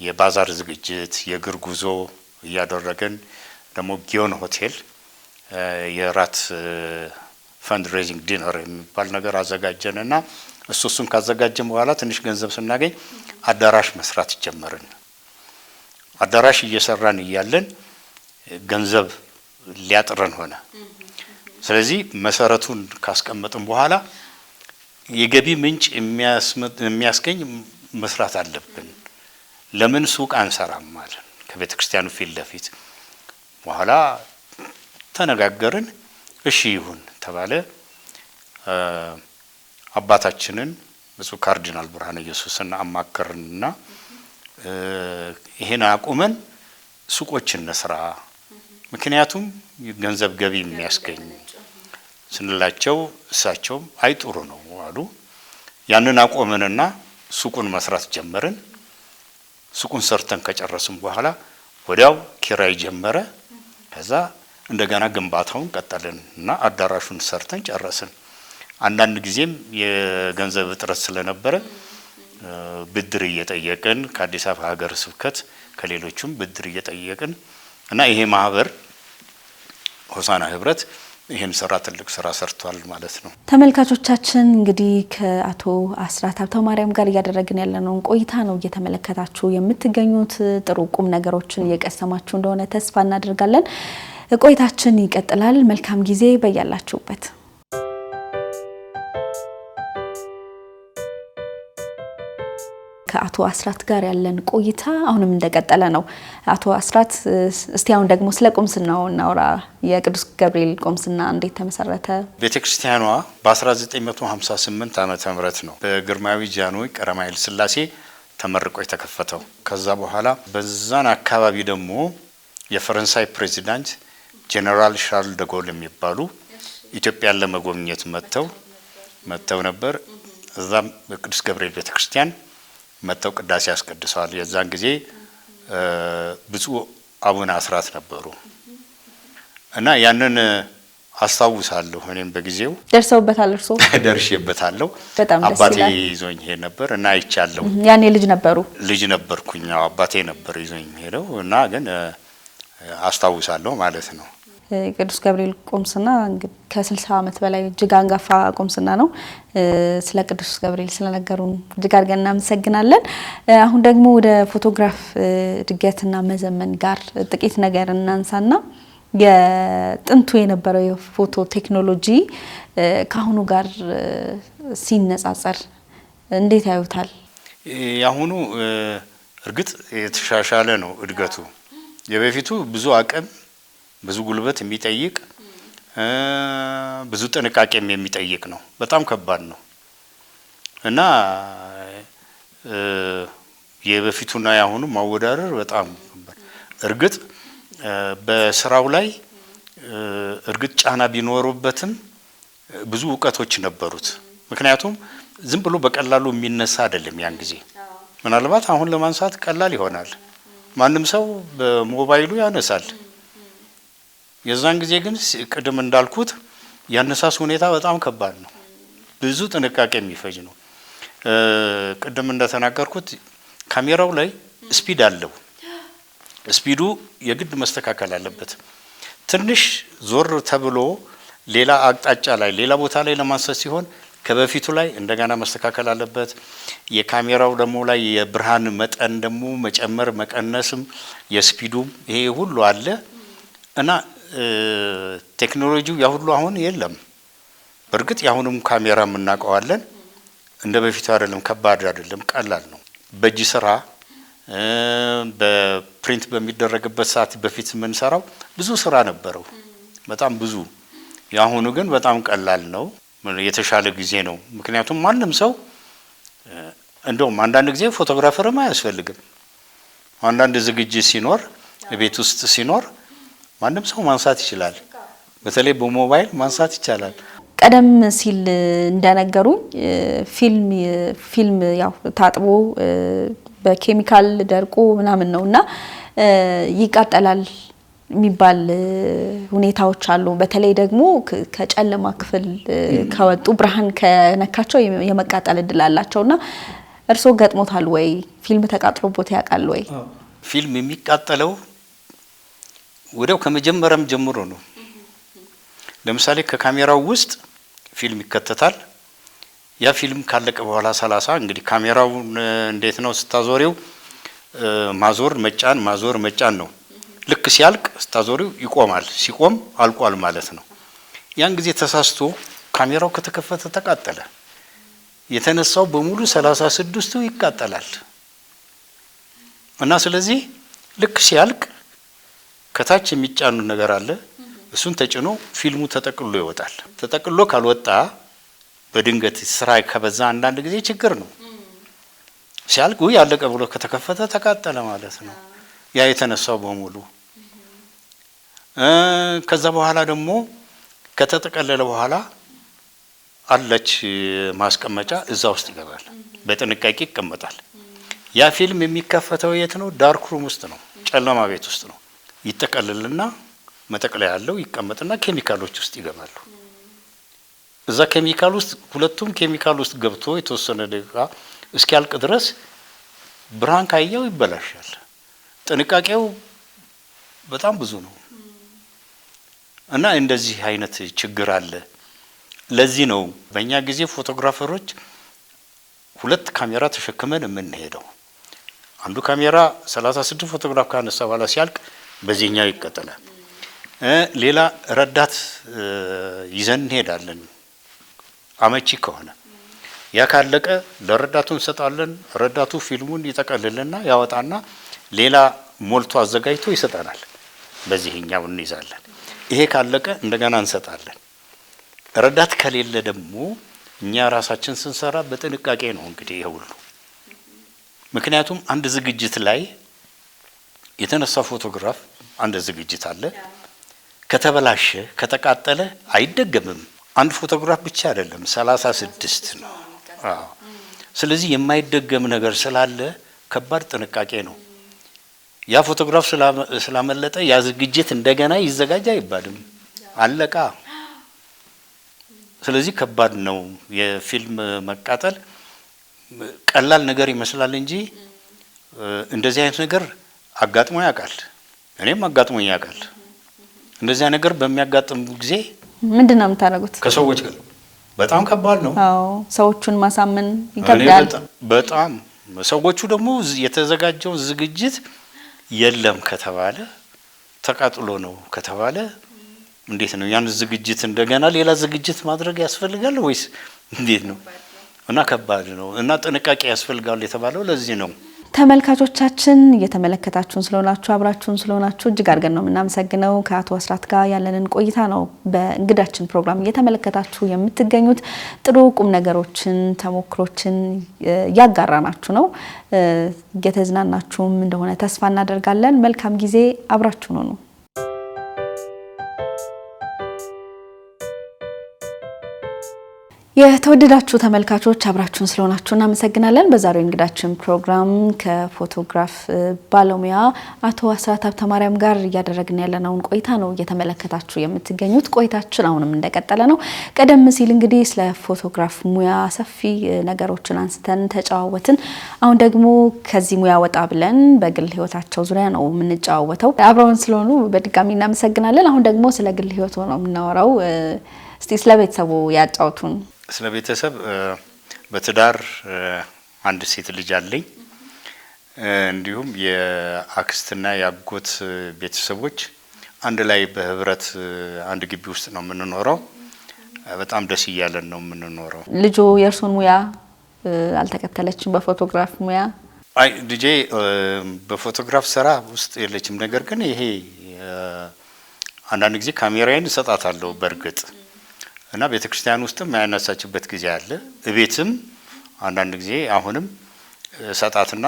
የባዛር ዝግጅት፣ የእግር ጉዞ እያደረገን ደግሞ ጊዮን ሆቴል የራት ፈንድሬዚንግ ዲነር የሚባል ነገር አዘጋጀንና እሱን ካዘጋጀን በኋላ ትንሽ ገንዘብ ስናገኝ አዳራሽ መስራት ጀመርን። አዳራሽ እየሰራን እያለን ገንዘብ ሊያጥረን ሆነ። ስለዚህ መሰረቱን ካስቀመጥን በኋላ የገቢ ምንጭ የሚያስገኝ መስራት አለብን። ለምን ሱቅ አንሰራም ማለት ከቤተ ክርስቲያኑ ፊት ለፊት። በኋላ ተነጋገርን። እሺ ይሁን ተባለ። አባታችንን ብፁዕ ካርዲናል ብርሃነ ኢየሱስን አማከርንና ይሄን አቁመን ሱቆችን እንስራ፣ ምክንያቱም ገንዘብ ገቢ የሚያስገኝ ስንላቸው እሳቸው አይ ጥሩ ነው አሉ። ያንን አቆመንና ሱቁን መስራት ጀመርን። ሱቁን ሰርተን ከጨረስን በኋላ ወዲያው ኪራይ ጀመረ። ከዛ እንደገና ግንባታውን ቀጠልንና አዳራሹን ሰርተን ጨረስን። አንዳንድ ጊዜም የገንዘብ እጥረት ስለነበረ ብድር እየጠየቅን ከአዲስ አበባ ሀገረ ስብከት ከሌሎችም ብድር እየጠየቅን እና ይሄ ማህበር ሆሳና ህብረት ይህን ስራ ትልቅ ስራ ሰርቷል ማለት ነው። ተመልካቾቻችን እንግዲህ ከአቶ አስራት ሀብተማርያም ጋር እያደረግን ያለነውን ቆይታ ነው እየተመለከታችሁ የምትገኙት። ጥሩ ቁም ነገሮችን እየቀሰማችሁ እንደሆነ ተስፋ እናደርጋለን። ቆይታችን ይቀጥላል። መልካም ጊዜ በያላችሁበት። ከአቶ አስራት ጋር ያለን ቆይታ አሁንም እንደቀጠለ ነው። አቶ አስራት እስቲ አሁን ደግሞ ስለ ቁምስናው እናውራ። የቅዱስ ገብርኤል ቁምስና እንዴት ተመሰረተ? ቤተክርስቲያኗ በ1958 ዓመተ ምህረት ነው በግርማዊ ጃንሆይ ቀዳማዊ ኃይለ ሥላሴ ተመርቆ የተከፈተው። ከዛ በኋላ በዛን አካባቢ ደግሞ የፈረንሳይ ፕሬዚዳንት ጄኔራል ሻርል ደጎል የሚባሉ ኢትዮጵያን ለመጎብኘት መጥተው ነበር። እዛም በቅዱስ ገብርኤል ቤተክርስቲያን መጥተው ቅዳሴ ያስቀድሰዋል። የዛን ጊዜ ብፁዕ አቡነ አስራት ነበሩ እና ያንን አስታውሳለሁ። እኔም በጊዜው ደርሰውበታል። እርሶ? ደርሼበታለሁ። አባቴ ይዞኝ ሄደ ነበር እና አይቻለሁ። ያኔ ልጅ ነበሩ? ልጅ ነበርኩኝ። አባቴ ነበር ይዞኝ ሄደው እና ግን አስታውሳለሁ ማለት ነው። ቅዱስ ገብርኤል ቁምስና እንግዲህ ከ60 ዓመት በላይ እጅግ አንጋፋ ቁምስና ነው። ስለ ቅዱስ ገብርኤል ስለነገሩን እጅግ አድርገን እናመሰግናለን። አሁን ደግሞ ወደ ፎቶግራፍ እድገትና መዘመን ጋር ጥቂት ነገር እናንሳና የጥንቱ የነበረው የፎቶ ቴክኖሎጂ ከአሁኑ ጋር ሲነጻጸር እንዴት ያዩታል? ያሁኑ እርግጥ የተሻሻለ ነው እድገቱ። የበፊቱ ብዙ አቅም ብዙ ጉልበት የሚጠይቅ ብዙ ጥንቃቄም የሚጠይቅ ነው። በጣም ከባድ ነው እና የበፊቱና ያሁኑ ማወዳደር በጣም እርግጥ በስራው ላይ እርግጥ ጫና ቢኖሩበትም ብዙ እውቀቶች ነበሩት። ምክንያቱም ዝም ብሎ በቀላሉ የሚነሳ አይደለም። ያን ጊዜ ምናልባት አሁን ለማንሳት ቀላል ይሆናል፣ ማንም ሰው በሞባይሉ ያነሳል። የዛን ጊዜ ግን ቅድም እንዳልኩት ያነሳስ ሁኔታ በጣም ከባድ ነው፣ ብዙ ጥንቃቄ የሚፈጅ ነው። ቅድም እንደተናገርኩት ካሜራው ላይ ስፒድ አለው። ስፒዱ የግድ መስተካከል አለበት። ትንሽ ዞር ተብሎ ሌላ አቅጣጫ ላይ ሌላ ቦታ ላይ ለማንሳት ሲሆን ከበፊቱ ላይ እንደገና መስተካከል አለበት። የካሜራው ደግሞ ላይ የብርሃን መጠን ደግሞ መጨመር መቀነስም የስፒዱም ይሄ ሁሉ አለ እና ቴክኖሎጂው ያሁሉ አሁን የለም። በእርግጥ ያሁንም ካሜራ እናውቀዋለን፣ እንደ በፊቱ አይደለም፣ ከባድ አይደለም፣ ቀላል ነው። በእጅ ስራ በፕሪንት በሚደረግበት ሰዓት በፊት የምንሰራው ብዙ ስራ ነበረው፣ በጣም ብዙ። ያሁኑ ግን በጣም ቀላል ነው፣ የተሻለ ጊዜ ነው። ምክንያቱም ማንም ሰው እንደውም አንዳንድ ጊዜ ፎቶግራፈርም አያስፈልግም። አንዳንድ ዝግጅት ሲኖር ቤት ውስጥ ሲኖር ማንም ሰው ማንሳት ይችላል። በተለይ በሞባይል ማንሳት ይቻላል። ቀደም ሲል እንደነገሩኝ ፊልም ያው ታጥቦ በኬሚካል ደርቆ ምናምን ነውና ይቃጠላል የሚባል ሁኔታዎች አሉ። በተለይ ደግሞ ከጨለማ ክፍል ከወጡ ብርሃን ከነካቸው የመቃጠል እድል አላቸውና እርሶ ገጥሞታል ወይ? ፊልም ተቃጥሎቦት ያውቃል ወይ? ፊልም የሚቃጠለው ወዲያው ከመጀመሪያም ጀምሮ ነው። ለምሳሌ ከካሜራው ውስጥ ፊልም ይከተታል። ያ ፊልም ካለቀ በኋላ 30 እንግዲህ ካሜራው እንዴት ነው ስታዞሪው ማዞር መጫን ነው። ልክ ሲያልቅ ስታዞሪው ይቆማል። ሲቆም አልቋል ማለት ነው። ያን ጊዜ ተሳስቶ ካሜራው ከተከፈተ ተቃጠለ። የተነሳው በሙሉ 36ቱ ይቃጠላል እና ስለዚህ ልክ ሲያልቅ ከታች የሚጫኑ ነገር አለ። እሱን ተጭኖ ፊልሙ ተጠቅሎ ይወጣል። ተጠቅሎ ካልወጣ በድንገት ስራ ከበዛ አንዳንድ ጊዜ ችግር ነው። ሲያልቅ ያለቀ ብሎ ከተከፈተ ተቃጠለ ማለት ነው ያ የተነሳው በሙሉ። ከዛ በኋላ ደግሞ ከተጠቀለለ በኋላ አለች ማስቀመጫ፣ እዛ ውስጥ ይገባል። በጥንቃቄ ይቀመጣል። ያ ፊልም የሚከፈተው የት ነው? ዳርክ ሩም ውስጥ ነው፣ ጨለማ ቤት ውስጥ ነው። ይጠቀልልና መጠቅለያ ያለው ይቀመጥና ኬሚካሎች ውስጥ ይገባሉ። እዛ ኬሚካል ውስጥ ሁለቱም ኬሚካል ውስጥ ገብቶ የተወሰነ ደቂቃ እስኪያልቅ ድረስ ብርሃን ካየው ይበላሻል። ጥንቃቄው በጣም ብዙ ነው እና እንደዚህ አይነት ችግር አለ። ለዚህ ነው በእኛ ጊዜ ፎቶግራፈሮች ሁለት ካሜራ ተሸክመን የምንሄደው። አንዱ ካሜራ 36 ፎቶግራፍ ካነሳ በኋላ ሲያልቅ በዚህኛው ይቀጥላል። ሌላ ረዳት ይዘን እንሄዳለን አመቺ ከሆነ። ያ ካለቀ ለረዳቱ እንሰጣለን። ረዳቱ ፊልሙን ይጠቀልልና ያወጣና ሌላ ሞልቶ አዘጋጅቶ ይሰጣናል። በዚህኛው እንይዛለን። ይሄ ካለቀ እንደገና እንሰጣለን። ረዳት ከሌለ ደግሞ እኛ ራሳችን ስንሰራ በጥንቃቄ ነው እንግዲህ ይሄ ሁሉ። ምክንያቱም አንድ ዝግጅት ላይ የተነሳ ፎቶግራፍ አንድ ዝግጅት አለ፣ ከተበላሸ ከተቃጠለ አይደገምም። አንድ ፎቶግራፍ ብቻ አይደለም 36 ነው። ስለዚህ የማይደገም ነገር ስላለ ከባድ ጥንቃቄ ነው። ያ ፎቶግራፍ ስላመለጠ ያ ዝግጅት እንደገና ይዘጋጅ አይባልም፣ አለቃ። ስለዚህ ከባድ ነው። የፊልም መቃጠል ቀላል ነገር ይመስላል እንጂ እንደዚህ አይነት ነገር አጋጥሞ ያውቃል። እኔም አጋጥሞ ያውቃል። እንደዚህ ነገር በሚያጋጥም ጊዜ ምንድነው የምታደርጉት? ከሰዎች ጋር በጣም ከባድ ነው። አዎ ሰዎቹን ማሳመን ይከብዳል በጣም። ሰዎቹ ደግሞ የተዘጋጀው ዝግጅት የለም ከተባለ ተቃጥሎ ነው ከተባለ እንዴት ነው ያን ዝግጅት እንደገና ሌላ ዝግጅት ማድረግ ያስፈልጋል ወይስ እንዴት ነው? እና ከባድ ነው እና ጥንቃቄ ያስፈልጋል የተባለው ለዚህ ነው። ተመልካቾቻችን እየተመለከታችሁን ስለሆናችሁ አብራችሁን ስለሆናችሁ እጅግ አድርገን ነው የምናመሰግነው። ከአቶ አስራት ጋር ያለንን ቆይታ ነው በእንግዳችን ፕሮግራም እየተመለከታችሁ የምትገኙት። ጥሩ ቁም ነገሮችን ተሞክሮችን ያጋራናችሁ ነው። እየተዝናናችሁም እንደሆነ ተስፋ እናደርጋለን። መልካም ጊዜ፣ አብራችሁን ሁኑ። የተወደዳችሁ ተመልካቾች አብራችሁን ስለሆናችሁ እናመሰግናለን። በዛሬው እንግዳችን ፕሮግራም ከፎቶግራፍ ባለሙያ አቶ አስራት ሀብተማርያም ጋር እያደረግን ያለነውን ቆይታ ነው እየተመለከታችሁ የምትገኙት። ቆይታችን አሁንም እንደቀጠለ ነው። ቀደም ሲል እንግዲህ ስለ ፎቶግራፍ ሙያ ሰፊ ነገሮችን አንስተን ተጨዋወትን። አሁን ደግሞ ከዚህ ሙያ ወጣ ብለን በግል ህይወታቸው ዙሪያ ነው የምንጨዋወተው። አብረውን ስለሆኑ በድጋሚ እናመሰግናለን። አሁን ደግሞ ስለ ግል ህይወቱ ነው የምናወራው። እስቲ ስለ ቤተሰቡ ያጫውቱን። ስለ ቤተሰብ በትዳር አንድ ሴት ልጅ አለኝ። እንዲሁም የአክስትና የአጎት ቤተሰቦች አንድ ላይ በህብረት አንድ ግቢ ውስጥ ነው የምንኖረው። በጣም ደስ እያለን ነው የምንኖረው። ልጆ የእርሱን ሙያ አልተከተለችም? በፎቶግራፍ ሙያ አይ ልጄ በፎቶግራፍ ስራ ውስጥ የለችም። ነገር ግን ይሄ አንዳንድ ጊዜ ካሜራዬን እሰጣታለሁ በእርግጥ እና ቤተክርስቲያን ውስጥም ያነሳችበት ጊዜ አለ። እቤትም አንዳንድ ጊዜ አሁንም ሰጣትና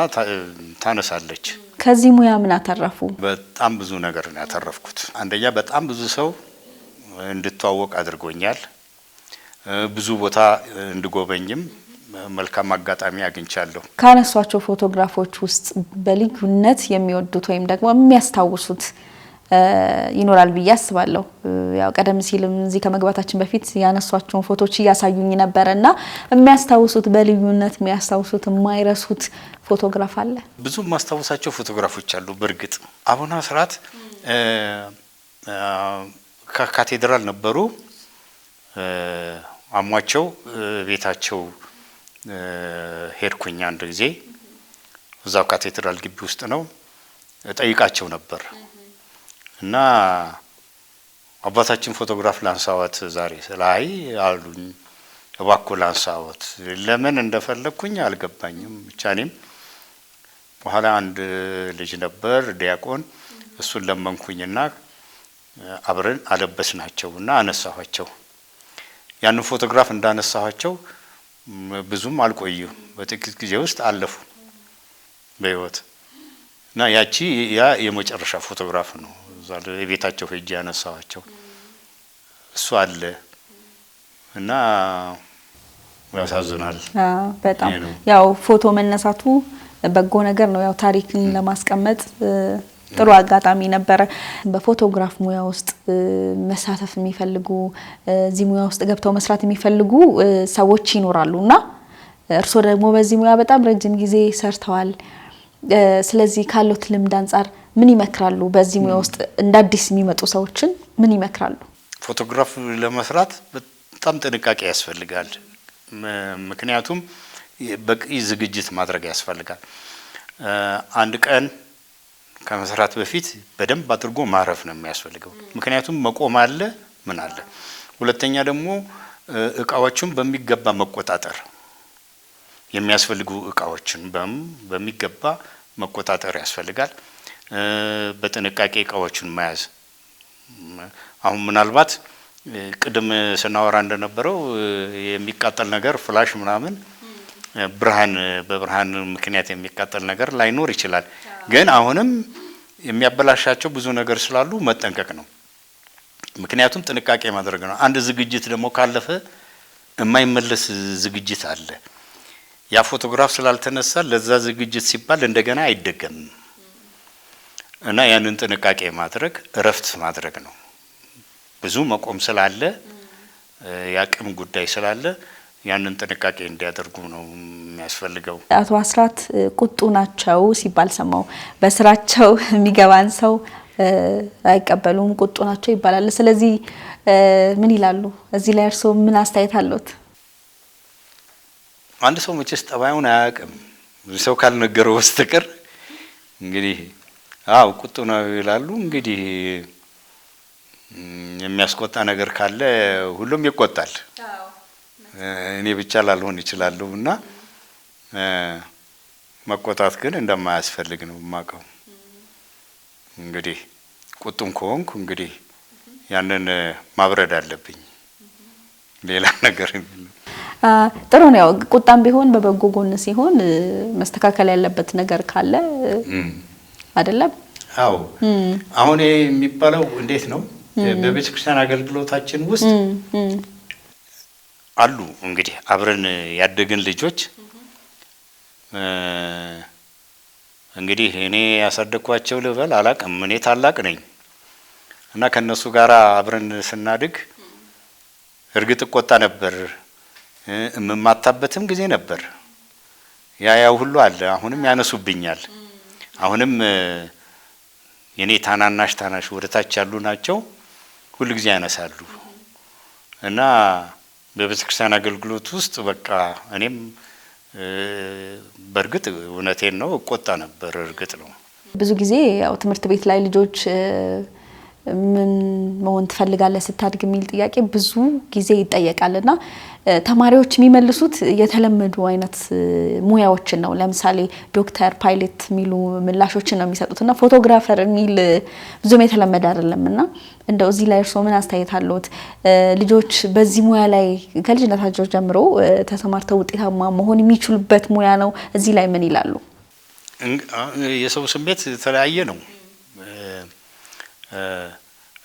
ታነሳለች። ከዚህ ሙያ ምን አተረፉ? በጣም ብዙ ነገር ነው ያተረፍኩት። አንደኛ በጣም ብዙ ሰው እንድተዋወቅ አድርጎኛል። ብዙ ቦታ እንድጎበኝም መልካም አጋጣሚ አግኝቻለሁ። ካነሷቸው ፎቶግራፎች ውስጥ በልዩነት የሚወዱት ወይም ደግሞ የሚያስታውሱት ይኖራል ብዬ አስባለሁ። ያው ቀደም ሲልም እዚህ ከመግባታችን በፊት ያነሷቸውን ፎቶዎች እያሳዩኝ ነበርና የሚያስታውሱት በልዩነት የሚያስታውሱት የማይረሱት ፎቶግራፍ አለ? ብዙ ማስታወሳቸው ፎቶግራፎች አሉ። በእርግጥ አቡነ አስራት ካቴድራል ነበሩ። አሟቸው ቤታቸው ሄድኩኝ አንድ ጊዜ። እዛው ካቴድራል ግቢ ውስጥ ነው። ጠይቃቸው ነበር እና አባታችን ፎቶግራፍ ላንሳዎት ዛሬ ስላይ አሉኝ። እባክዎ ላንሳዎት። ለምን እንደፈለኩኝ አልገባኝም። ብቻ እኔም በኋላ አንድ ልጅ ነበር ዲያቆን፣ እሱን ለመንኩኝና አብረን አለበስናቸውና አነሳኋቸው። ያን ፎቶግራፍ እንዳነሳኋቸው ብዙም አልቆዩም፣ በጥቂት ጊዜ ውስጥ አለፉ በህይወት እና ያ የመጨረሻ ፎቶግራፍ ነው። እዛ የቤታቸው ሄጄ ያነሳኋቸው እሱ አለ እና ያሳዝናል። በጣም ያው ፎቶ መነሳቱ በጎ ነገር ነው። ያው ታሪክን ለማስቀመጥ ጥሩ አጋጣሚ ነበረ። በፎቶግራፍ ሙያ ውስጥ መሳተፍ የሚፈልጉ እዚህ ሙያ ውስጥ ገብተው መስራት የሚፈልጉ ሰዎች ይኖራሉና እርሶ ደግሞ በዚህ ሙያ በጣም ረጅም ጊዜ ሰርተዋል። ስለዚህ ካሉት ልምድ አንፃር ምን ይመክራሉ? በዚህ ሙያ ውስጥ እንደ አዲስ የሚመጡ ሰዎችን ምን ይመክራሉ? ፎቶግራፍ ለመስራት በጣም ጥንቃቄ ያስፈልጋል። ምክንያቱም በቂ ዝግጅት ማድረግ ያስፈልጋል። አንድ ቀን ከመስራት በፊት በደንብ አድርጎ ማረፍ ነው የሚያስፈልገው። ምክንያቱም መቆም አለ ምን አለ። ሁለተኛ ደግሞ እቃዎችን በሚገባ መቆጣጠር የሚያስፈልጉ እቃዎችን በሚገባ መቆጣጠር ያስፈልጋል። በጥንቃቄ እቃዎችን መያዝ አሁን ምናልባት ቅድም ስናወራ እንደነበረው የሚቃጠል ነገር ፍላሽ ምናምን በብርሃን ምክንያት የሚቃጠል ነገር ላይኖር ይችላል። ግን አሁንም የሚያበላሻቸው ብዙ ነገር ስላሉ መጠንቀቅ ነው። ምክንያቱም ጥንቃቄ ማድረግ ነው። አንድ ዝግጅት ደግሞ ካለፈ የማይመለስ ዝግጅት አለ። ያ ፎቶግራፍ ስላልተነሳ ለዛ ዝግጅት ሲባል እንደገና አይደገምም እና ያንን ጥንቃቄ ማድረግ እረፍት ማድረግ ነው። ብዙ መቆም ስላለ ያቅም ጉዳይ ስላለ ያንን ጥንቃቄ እንዲያደርጉ ነው የሚያስፈልገው። አቶ አስራት ቁጡ ናቸው ሲባል ሰማው። በስራቸው የሚገባን ሰው አይቀበሉም፣ ቁጡ ናቸው ይባላል። ስለዚህ ምን ይላሉ? እዚህ ላይ እርስዎ ምን አስተያየት አለዎት? አንድ ሰው መቼስ ጠባዩን አያውቅም ሰው ካልነገረው በስተቀር እንግዲህ ቁጡ ነው ይላሉ። እንግዲህ የሚያስቆጣ ነገር ካለ ሁሉም ይቆጣል። እኔ ብቻ ላልሆን ይችላልው እና መቆጣት ግን እንደማያስፈልግ ነው የማውቀው። እንግዲህ ቁጡም ከሆንኩ እንግዲህ ያንን ማብረድ አለብኝ። ሌላ ነገር ጥሩ ነው። ያው ቁጣም ቢሆን በበጎ ጎን ሲሆን መስተካከል ያለበት ነገር ካለ አይደለም? አዎ። አሁን የሚባለው እንዴት ነው? በቤተክርስቲያን አገልግሎታችን ውስጥ አሉ እንግዲህ አብረን ያደግን ልጆች እንግዲህ እኔ ያሳደግኳቸው ልበል አላቅም። እኔ ታላቅ ነኝ እና ከነሱ ጋር አብረን ስናድግ እርግጥ ቆጣ ነበር፣ የምማታበትም ጊዜ ነበር። ያው ሁሉ አለ። አሁንም ያነሱብኛል። አሁንም የኔ ታናሽ ወደታች ያሉ ናቸው። ሁሉ ጊዜ ያነሳሉ እና በቤተክርስቲያን አገልግሎት ውስጥ በቃ እኔም በእርግጥ እውነቴን ነው እቆጣ ነበር። እርግጥ ነው ብዙ ጊዜ ያው ትምህርት ቤት ላይ ልጆች ምን መሆን ትፈልጋለህ ስታድግ የሚል ጥያቄ ብዙ ጊዜ ይጠየቃልና ተማሪዎች የሚመልሱት የተለመዱ አይነት ሙያዎችን ነው። ለምሳሌ ዶክተር፣ ፓይለት የሚሉ ምላሾችን ነው የሚሰጡትና ፎቶግራፈር የሚል ብዙም የተለመደ አይደለምና እንደው እዚህ ላይ እርስዎ ምን አስተያየት አለዎት? ልጆች በዚህ ሙያ ላይ ከልጅነታቸው ጀምሮ ተሰማርተው ውጤታማ መሆን የሚችሉበት ሙያ ነው። እዚህ ላይ ምን ይላሉ? የሰው ስሜት የተለያየ ነው።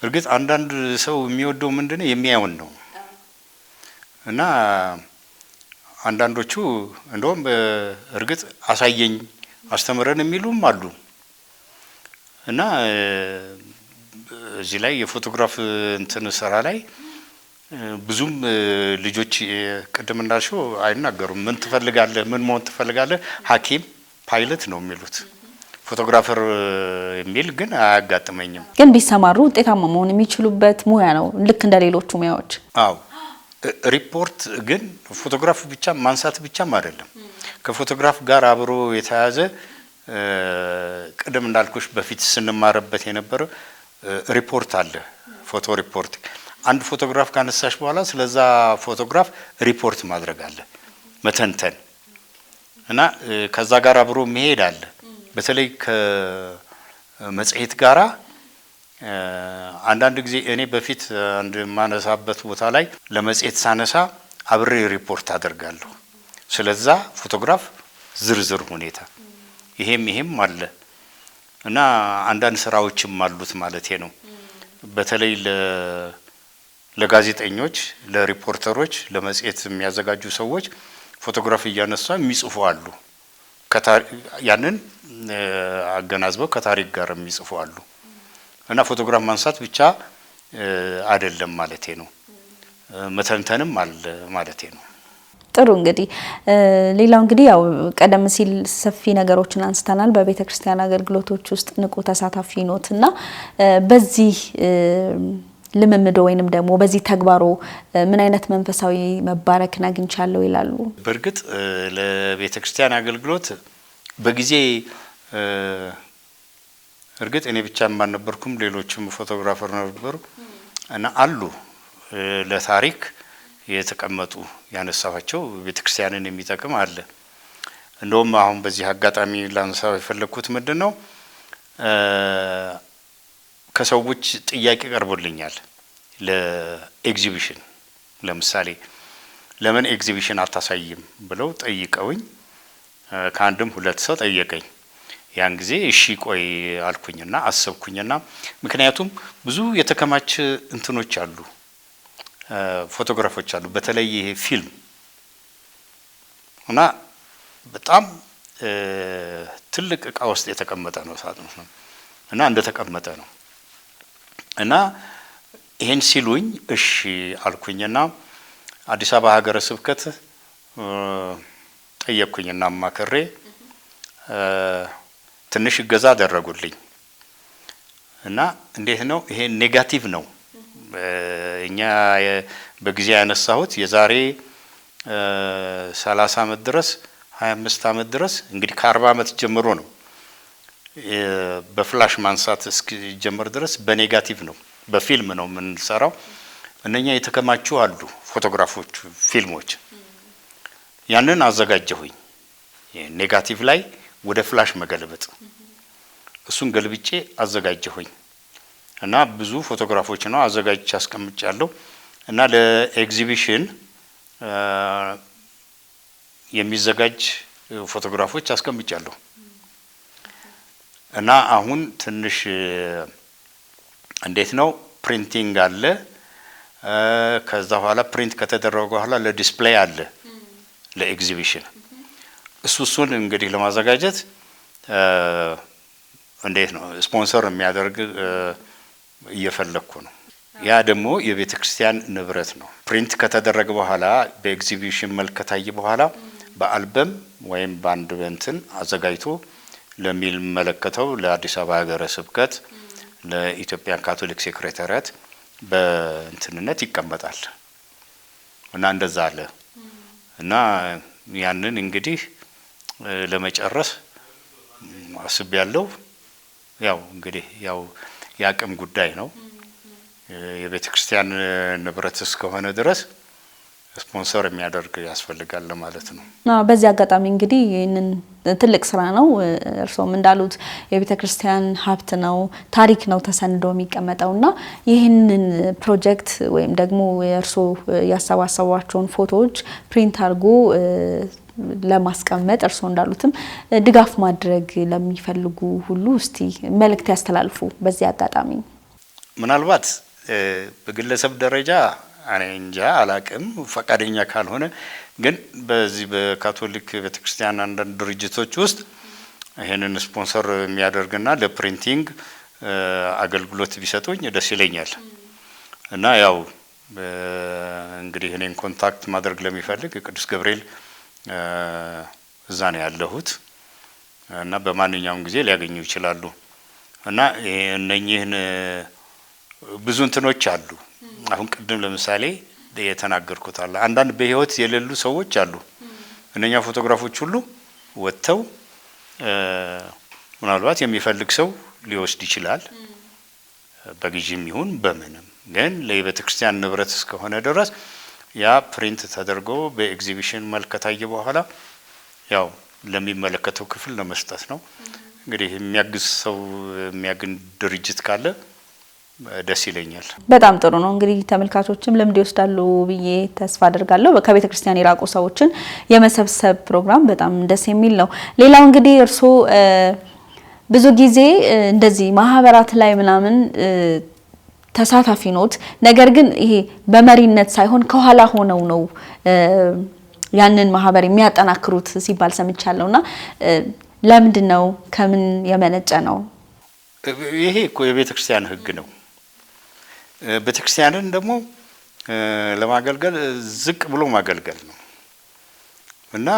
እርግጥ አንዳንድ ሰው የሚወደው ምንድነው የሚያየውን ነው እና አንዳንዶቹ እንደውም እርግጥ አሳየኝ አስተምረን የሚሉም አሉ እና እዚህ ላይ የፎቶግራፍ እንትን ስራ ላይ ብዙም ልጆች ቅድም እንዳልሽው አይናገሩም። ምን ትፈልጋለህ? ምን መሆን ትፈልጋለህ? ሐኪም፣ ፓይለት ነው የሚሉት። ፎቶግራፈር የሚል ግን አያጋጥመኝም። ግን ቢሰማሩ ውጤታማ መሆን የሚችሉበት ሙያ ነው ልክ እንደ ሌሎቹ ሙያዎች። አዎ ሪፖርት ግን ፎቶግራፍ ብቻ ማንሳት ብቻም አይደለም። ከፎቶግራፍ ጋር አብሮ የተያዘ ቅድም እንዳልኩሽ በፊት ስንማርበት የነበረ ሪፖርት አለ። ፎቶ ሪፖርት አንድ ፎቶግራፍ ካነሳሽ በኋላ ስለዛ ፎቶግራፍ ሪፖርት ማድረግ አለ፣ መተንተን እና ከዛ ጋር አብሮ መሄድ አለ። በተለይ ከመጽሔት ጋራ አንዳንድ ጊዜ እኔ በፊት አንድ ማነሳበት ቦታ ላይ ለመጽሔት ሳነሳ አብሬ ሪፖርት አደርጋለሁ ስለዛ ፎቶግራፍ ዝርዝር ሁኔታ ይሄም አለ እና አንዳንድ ስራዎችም አሉት ማለት ነው። በተለይ ለጋዜጠኞች፣ ለሪፖርተሮች፣ ለመጽሔት የሚያዘጋጁ ሰዎች ፎቶግራፍ እያነሱ የሚጽፉ አሉ። ያንን አገናዝበው ከታሪክ ጋር የሚጽፉ አሉ እና ፎቶግራፍ ማንሳት ብቻ አይደለም ማለቴ ነው፣ መተንተንም አለ ማለቴ ነው። ጥሩ እንግዲህ ሌላው እንግዲህ ያው ቀደም ሲል ሰፊ ነገሮችን አንስተናል። በቤተ ክርስቲያን አገልግሎቶች ውስጥ ንቁ ተሳታፊ ኖትና በዚህ ልምምዶ ወይንም ደግሞ በዚህ ተግባሮ ምን አይነት መንፈሳዊ መባረክን አግኝቻለሁ ይላሉ? በእርግጥ ለቤተክርስቲያን አገልግሎት በጊዜ እርግጥ እኔ ብቻ ማንነበርኩም ሌሎችም ፎቶግራፈር ነበሩ እና አሉ ለታሪክ የተቀመጡ ያነሳዋቸው ቤተክርስቲያንን የሚጠቅም አለ። እንደውም አሁን በዚህ አጋጣሚ ላንሳው የፈለኩት ምንድነው ከሰዎች ጥያቄ ቀርቦልኛል ለኤግዚቢሽን ለምሳሌ ለምን ኤግዚቢሽን አታሳይም ብለው ጠይቀውኝ ከአንድም ሁለት ሰው ጠየቀኝ። ያን ጊዜ እሺ ቆይ አልኩኝና አሰብኩኝና ምክንያቱም ብዙ የተከማቸ እንትኖች አሉ ፎቶግራፎች አሉ በተለይ ይሄ ፊልም እና በጣም ትልቅ እቃ ውስጥ የተቀመጠ ነው ሳጥኑ እና እንደተቀመጠ ነው እና ይሄን ሲሉኝ እሺ አልኩኝና አዲስ አበባ ሀገረ ስብከት ጠየቅኩኝና ማከሬ ትንሽ እገዛ አደረጉልኝ እና እንዴት ነው ይሄ ኔጋቲቭ ነው እኛ በጊዜ ያነሳሁት የዛሬ 30 አመት ድረስ 25 አመት ድረስ እንግዲህ ከ40 አመት ጀምሮ ነው በፍላሽ ማንሳት እስኪ ጀምር ድረስ በኔጋቲቭ ነው በፊልም ነው የምንሰራው እነኛ የተከማቹ አሉ ፎቶግራፎች ፊልሞች ያንን አዘጋጀሁኝ ኔጋቲቭ ላይ ወደ ፍላሽ መገልበጥ እሱን ገልብጬ አዘጋጀሁኝ እና ብዙ ፎቶግራፎች ነው አዘጋጅቼ አስቀምጫለሁ እና ለኤግዚቢሽን የሚዘጋጅ ፎቶግራፎች አስቀምጫለሁ እና አሁን ትንሽ እንዴት ነው ፕሪንቲንግ አለ ከዛ በኋላ ፕሪንት ከተደረገ በኋላ ለዲስፕሌይ አለ ለኤግዚቢሽን እሱን እንግዲህ ለማዘጋጀት እንዴት ነው ስፖንሰር የሚያደርግ እየፈለኩ ነው ያ ደግሞ የቤተክርስቲያን ንብረት ነው ፕሪንት ከተደረገ በኋላ በኤግዚቢሽን መልክ ከታየ በኋላ በአልበም ወይም ባንድ እንትን አዘጋጅቶ ለሚመለከተው ለአዲስ አበባ ሀገረ ስብከት ለኢትዮጵያ ካቶሊክ ሴክሬታሪያት በእንትንነት ይቀመጣል እና እንደዛ አለ እና ያንን እንግዲህ ለመጨረስ አስቤያለሁ ያው እንግዲህ ያው ያቅም ጉዳይ ነው የቤተክርስቲያን ንብረት እስከሆነ ድረስ ስፖንሰር የሚያደርግ ያስፈልጋል ማለት ነው። በዚህ አጋጣሚ እንግዲህ ይሄንን ትልቅ ስራ ነው እርሶም እንዳሉት የቤተክርስቲያን ሀብት ነው ታሪክ ነው ተሰንዶ የሚቀመጠውና ይሄንን ፕሮጀክት ወይም ደግሞ የእርሶ ያሰባሰቧቸውን ፎቶዎች ፕሪንት አድርጎ ለማስቀመጥ እርሶ እንዳሉትም ድጋፍ ማድረግ ለሚፈልጉ ሁሉ እስቲ መልእክት ያስተላልፉ በዚህ አጋጣሚ። ምናልባት በግለሰብ ደረጃ እኔ እንጃ አላቅም ፈቃደኛ ካልሆነ ግን በዚህ በካቶሊክ ቤተክርስቲያን አንዳንድ ድርጅቶች ውስጥ ይሄንን ስፖንሰር የሚያደርግና ለፕሪንቲንግ አገልግሎት ቢሰጡኝ ደስ ይለኛል እና ያው እንግዲህ እኔን ኮንታክት ማድረግ ለሚፈልግ ቅዱስ ገብርኤል እዛ ነው ያለሁት እና በማንኛውም ጊዜ ሊያገኙ ይችላሉ እና እነኚህን ብዙ እንትኖች አሉ አሁን ቀደም ለምሳሌ የተናገርኩት አለ አንዳንድ በህይወት የሌሉ ሰዎች አሉ እነኛ ፎቶግራፎች ሁሉ ወጥተው ምናልባት የሚፈልግ ሰው ሊወስድ ይችላል በግዢም ይሁን በምንም ግን ለቤተክርስቲያን ንብረት እስከሆነ ድረስ ያ ፕሪንት ተደርጎ በኤግዚቢሽን መልክ ታየ በኋላ ያው ለሚመለከተው ክፍል ለመስጠት ነው እንግዲህ የሚያግዝ ሰው የሚያግን ድርጅት ካለ ደስ ይለኛል በጣም ጥሩ ነው እንግዲህ ተመልካቾችም ልምድ ይወስዳሉ ብዬ ተስፋ አደርጋለሁ ከቤተ ክርስቲያን የራቁ ሰዎችን የመሰብሰብ ፕሮግራም በጣም ደስ የሚል ነው ሌላው እንግዲህ እርሶ ብዙ ጊዜ እንደዚህ ማህበራት ላይ ምናምን ተሳታፊ ኖት ነገር ግን ይሄ በመሪነት ሳይሆን ከኋላ ሆነው ነው ያንን ማህበር የሚያጠናክሩት ሲባል ሰምቻለሁና ለምንድነው ከምን የመነጨ ነው ይሄ እኮ የቤተ ክርስቲያን ህግ ነው ቤተክርስቲያንን ደግሞ ለማገልገል ዝቅ ብሎ ማገልገል ነው እና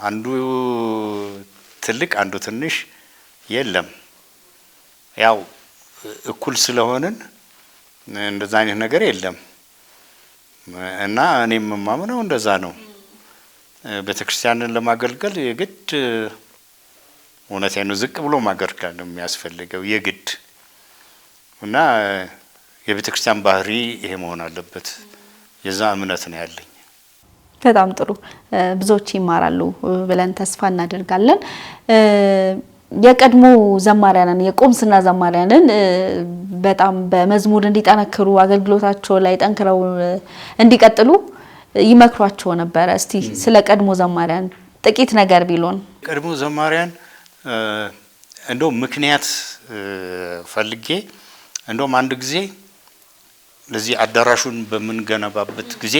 አንዱ ትልቅ አንዱ ትንሽ የለም ያው እኩል ስለሆነን እንደዛ አይነት ነገር የለም እና እኔም የማምነው እንደዛ ነው። ቤተክርስቲያንን ለማገልገል የግድ እውነቴን ነው ዝቅ ብሎ ማገልገል ነው የሚያስፈልገው የግድ እና የቤተክርስቲያን ባህሪ ይሄ መሆን አለበት። የዛ እምነት ነው ያለኝ። በጣም ጥሩ ብዙዎች ይማራሉ ብለን ተስፋ እናደርጋለን። የቀድሞ ዘማሪያንን የቁምስና ዘማሪያንን በጣም በመዝሙር እንዲጠነክሩ አገልግሎታቸው ላይ ጠንክረው እንዲቀጥሉ ይመክሯቸው ነበር። እስቲ ስለ ቀድሞ ዘማሪያን ጥቂት ነገር ቢሉን። ቀድሞ ዘማሪያን እንደው ምክንያት ፈልጌ እንደውም አንድ ጊዜ ለዚህ አዳራሹን በምንገነባበት ጊዜ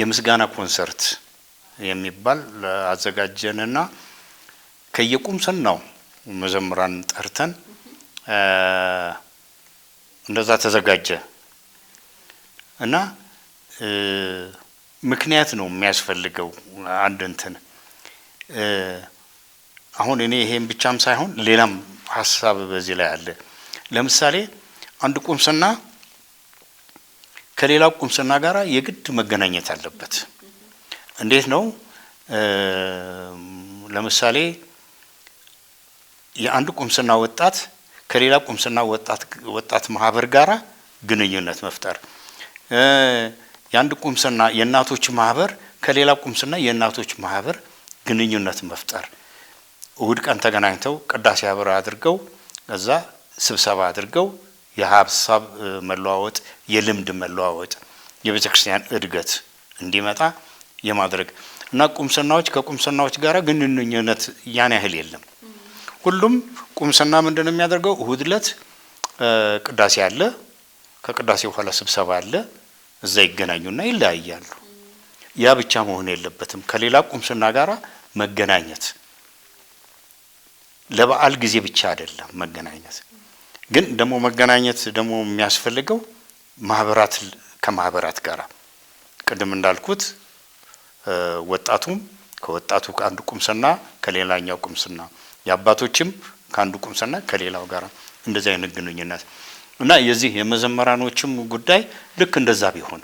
የምስጋና ኮንሰርት የሚባል አዘጋጀንና ከየቁምስናው መዘምራን ጠርተን እንደዛ ተዘጋጀ እና ምክንያት ነው የሚያስፈልገው አንድ እንትን አሁን እኔ ይሄን ብቻም ሳይሆን ሌላም ሐሳብ በዚህ ላይ አለ። ለምሳሌ አንድ ቁምስና ከሌላው ቁምስና ጋራ የግድ መገናኘት አለበት። እንዴት ነው? ለምሳሌ የአንድ ቁምስና ወጣት ከሌላ ቁምስና ወጣት ማህበር ጋራ ግንኙነት መፍጠር፣ የአንድ ቁምስና የእናቶች ማህበር ከሌላ ቁምስና የእናቶች ማህበር ግንኙነት መፍጠር፣ እሁድ ቀን ተገናኝተው ቅዳሴ አብረው አድርገው ከዛ ስብሰባ አድርገው የሀሳብ መለዋወጥ የልምድ መለዋወጥ የቤተክርስቲያን እድገት እንዲመጣ የማድረግ እና ቁምስናዎች ከቁምስናዎች ጋራ ግንኙነት ያን ያህል የለም። ሁሉም ቁምስና ምንድነው የሚያደርገው? እሁድ ዕለት ቅዳሴ አለ፣ ከቅዳሴ በኋላ ስብሰባ አለ፣ እዛ ይገናኙና ይለያያሉ። ያ ብቻ መሆን የለበትም። ከሌላ ቁምስና ጋራ መገናኘት ለበዓል ጊዜ ብቻ አይደለም መገናኘት። ግን ደግሞ መገናኘት ደግሞ የሚያስፈልገው ማህበራት ከማህበራት ጋራ ቅድም እንዳልኩት ወጣቱም ከወጣቱ ከአንዱ ቁምስና ከሌላኛው ቁምስና የአባቶችም ከአንዱ ቁምስና ከሌላው ጋራ እንደዛ አይነት ግንኙነት እና የዚህ የመዘምራኖችም ጉዳይ ልክ እንደዛ ቢሆን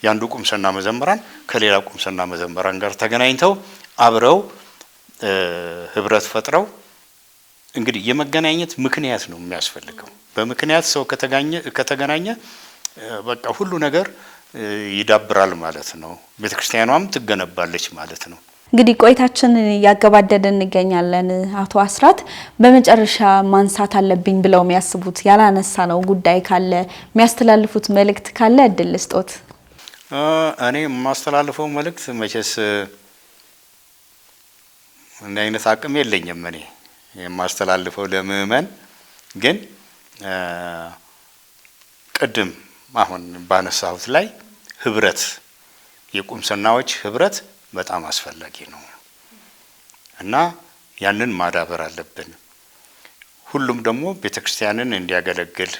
የአንዱ ቁምስና መዘምራን ከሌላው ቁምስና መዘምራን ጋር ተገናኝተው አብረው ህብረት ፈጥረው እንግዲህ የመገናኘት ምክንያት ነው የሚያስፈልገው። በምክንያት ሰው ከተገናኘ በቃ ሁሉ ነገር ይዳብራል ማለት ነው። ቤተክርስቲያኗም ትገነባለች ማለት ነው። እንግዲህ ቆይታችን ያገባደደን እንገኛለን። አቶ አስራት በመጨረሻ ማንሳት አለብኝ ብለው የሚያስቡት ያላነሳ ነው ጉዳይ ካለ የሚያስተላልፉት መልእክት ካለ እድል ልስጦት። እኔ የማስተላልፈው መልእክት መቼስ እንደ አይነት አቅም የለኝም። እኔ የማስተላልፈው ለምእመን ግን ቅድም አሁን ባነሳሁት ላይ ህብረት የቁምስናዎች ህብረት በጣም አስፈላጊ ነው እና ያንን ማዳበር አለብን። ሁሉም ደግሞ ቤተክርስቲያንን እንዲያገለግል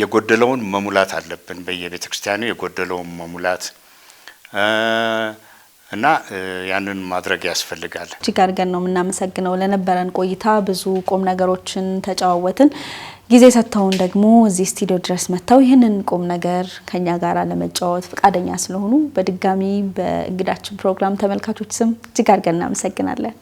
የጎደለውን መሙላት አለብን። በየቤተክርስቲያኑ የጎደለውን መሙላት እና ያንን ማድረግ ያስፈልጋል። እጅግ አድርገን ነው የምናመሰግነው ለነበረን ቆይታ። ብዙ ቁም ነገሮችን ተጫወትን። ጊዜ ሰጥተውን ደግሞ እዚህ ስቱዲዮ ድረስ መጥተው ይህንን ቁም ነገር ከኛ ጋር ለመጫወት ፈቃደኛ ስለሆኑ በድጋሚ በእንግዳችን ፕሮግራም ተመልካቾች ስም እጅግ አድርገን እናመሰግናለን።